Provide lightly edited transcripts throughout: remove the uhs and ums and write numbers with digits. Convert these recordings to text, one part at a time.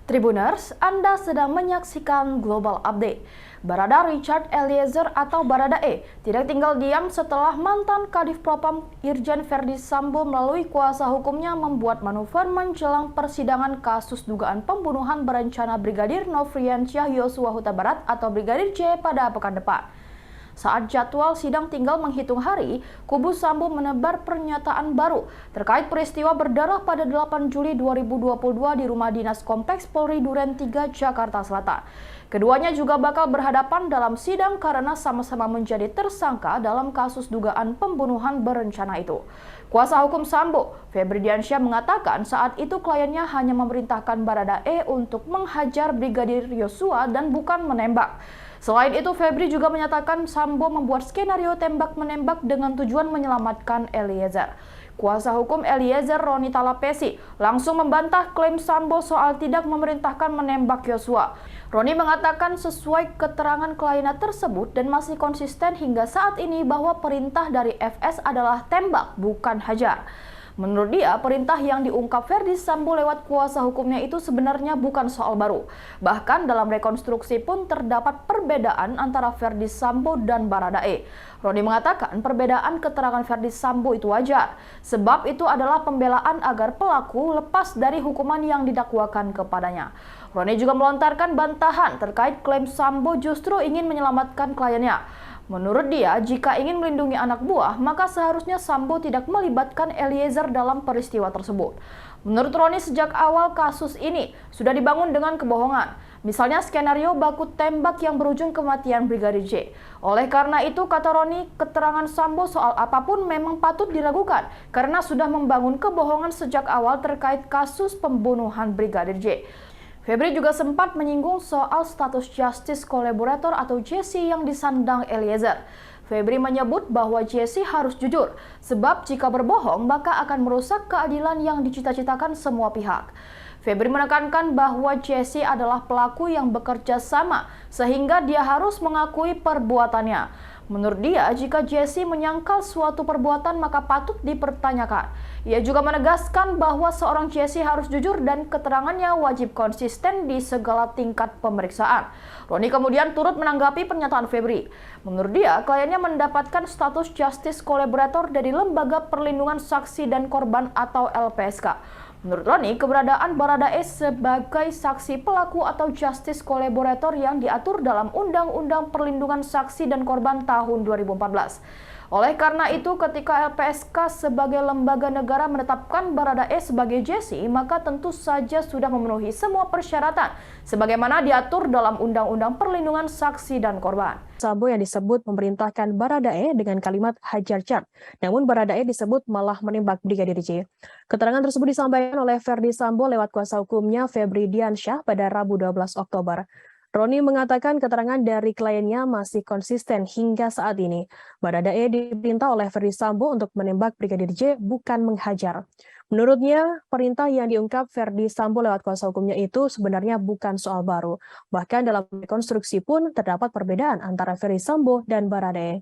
Tribuners, Anda sedang menyaksikan Global Update. Barada Richard Eliezer atau Baradae tidak tinggal diam setelah mantan Kadif Propam Irjen Verdi Sambo melalui kuasa hukumnya membuat manuver menjelang persidangan kasus dugaan pembunuhan berencana Brigadir Nofriansyah Yosua Huta Barat atau Brigadir J pada pekan depan. Saat jadwal sidang tinggal menghitung hari, kubu Sambo menebar pernyataan baru terkait peristiwa berdarah pada 8 Juli 2022 di rumah dinas Kompleks Polri Duren 3, Jakarta Selatan. Keduanya juga bakal berhadapan dalam sidang karena sama-sama menjadi tersangka dalam kasus dugaan pembunuhan berencana itu. Kuasa hukum Sambo, Febri Diansyah, mengatakan saat itu kliennya hanya memerintahkan Baradae untuk menghajar Brigadir Yosua dan bukan menembak. Selain itu, Febri juga menyatakan Sambo membuat skenario tembak-menembak dengan tujuan menyelamatkan Eliezer. Kuasa hukum Eliezer, Roni Talapesi, langsung membantah klaim Sambo soal tidak memerintahkan menembak Yosua. Roni mengatakan sesuai keterangan kliennya tersebut dan masih konsisten hingga saat ini bahwa perintah dari FS adalah tembak, bukan hajar. Menurut dia, perintah yang diungkap Verdi Sambo lewat kuasa hukumnya itu sebenarnya bukan soal baru. Bahkan dalam rekonstruksi pun terdapat perbedaan antara Verdi Sambo dan Baradae. Roni mengatakan perbedaan keterangan Verdi Sambo itu wajar, sebab itu adalah pembelaan agar pelaku lepas dari hukuman yang didakwakan kepadanya. Roni juga melontarkan bantahan terkait klaim Sambo justru ingin menyelamatkan kliennya. Menurut dia, jika ingin melindungi anak buah, maka seharusnya Sambo tidak melibatkan Eliezer dalam peristiwa tersebut. Menurut Roni, sejak awal kasus ini sudah dibangun dengan kebohongan. Misalnya skenario baku tembak yang berujung kematian Brigadir J. Oleh karena itu, kata Roni, keterangan Sambo soal apapun memang patut diragukan karena sudah membangun kebohongan sejak awal terkait kasus pembunuhan Brigadir J. Febri juga sempat menyinggung soal status Justice Collaborator atau JC yang disandang Eliezer. Febri menyebut bahwa JC harus jujur, sebab jika berbohong maka akan merusak keadilan yang dicita-citakan semua pihak. Febri menekankan bahwa JC adalah pelaku yang bekerja sama, sehingga dia harus mengakui perbuatannya. Menurut dia, jika Jesse menyangkal suatu perbuatan maka patut dipertanyakan. Ia juga menegaskan bahwa seorang Jesse harus jujur dan keterangannya wajib konsisten di segala tingkat pemeriksaan. Roni kemudian turut menanggapi pernyataan Febri. Menurut dia, kliennya mendapatkan status Justice Collaborator dari Lembaga Perlindungan Saksi dan Korban atau LPSK. Menurut Roni, keberadaan Baradae sebagai saksi pelaku atau justice collaborator yang diatur dalam Undang-Undang Perlindungan Saksi dan Korban tahun 2014. Oleh karena itu, ketika LPSK sebagai lembaga negara menetapkan Baradae sebagai JC, maka tentu saja sudah memenuhi semua persyaratan sebagaimana diatur dalam Undang-Undang Perlindungan Saksi dan Korban. Sambo yang disebut memerintahkan Baradae dengan kalimat hajar cat, namun Baradae disebut malah menembak Brigadir J. Keterangan tersebut disampaikan oleh Verdi Sambo lewat kuasa hukumnya Febri Diansyah pada Rabu 12 Oktober. Roni mengatakan keterangan dari kliennya masih konsisten hingga saat ini. Baradae diperintah oleh Verdi Sambo untuk menembak Brigadir J, bukan menghajar. Menurutnya, perintah yang diungkap Verdi Sambo lewat kuasa hukumnya itu sebenarnya bukan soal baru. Bahkan dalam rekonstruksi pun terdapat perbedaan antara Verdi Sambo dan Baradae.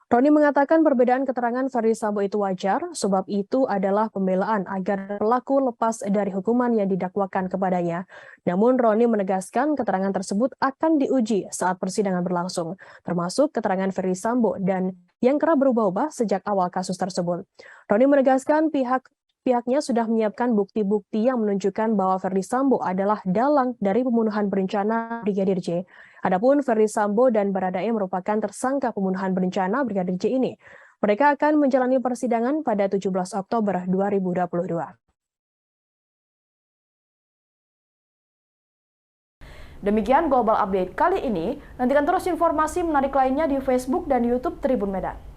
Roni mengatakan perbedaan keterangan Verdi Sambo itu wajar, sebab itu adalah pembelaan agar pelaku lepas dari hukuman yang didakwakan kepadanya. Namun Roni menegaskan keterangan tersebut akan diuji saat persidangan berlangsung, termasuk keterangan Verdi Sambo dan yang kerap berubah-ubah sejak awal kasus tersebut. Roni menegaskan pihaknya sudah menyiapkan bukti-bukti yang menunjukkan bahwa Verdi Sambo adalah dalang dari pembunuhan berencana Brigadir J. Adapun Verdi Sambo dan Baradae merupakan tersangka pembunuhan berencana Brigadir J ini. Mereka akan menjalani persidangan pada 17 Oktober 2022. Demikian Global Update kali ini. Nantikan terus informasi menarik lainnya di Facebook dan YouTube Tribun Medan.